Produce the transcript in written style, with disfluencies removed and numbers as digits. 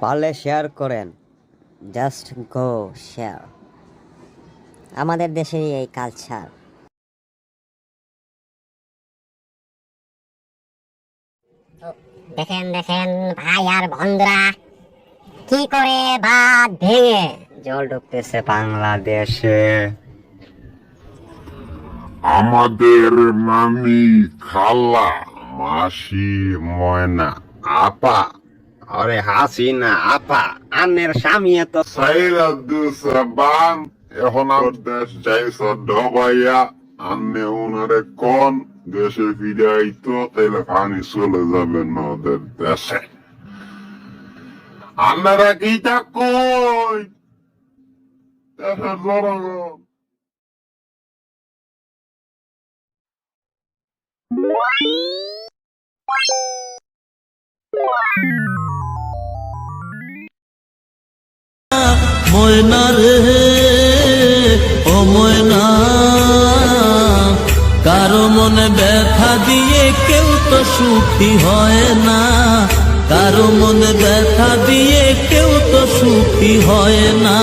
পারলে শেয়ার করেন, just go share. আমাদের দেশের এই কালচার। দেখেন দেখেন ভাই আর বন্ধুরা কি করে বাঁধ ভেঙে জল ঢুকতেছে বাংলাদেশে। আমাদের মামি, খালা, মাসি, ময়না, আপা, আরে হাসিনা আপা, আন্নের স্বামী তো সাইরা দিছে বান। এখন আমার দেশ যাইছে ডবাইয়া। আন্নে ওনারে কোন দেশে ফিরে আইতো, তাইলে পানি চলে যাবে না ওদের দেশে। আন্নারা কি তা কই দেশের জনগণ? ময়না রে ও ময়না, কারো মনে ব্যথা দিয়ে কেউ তো সুখী হয় না, কারো মনে ব্যথা দিয়ে কেউ তো সুখী হয় না।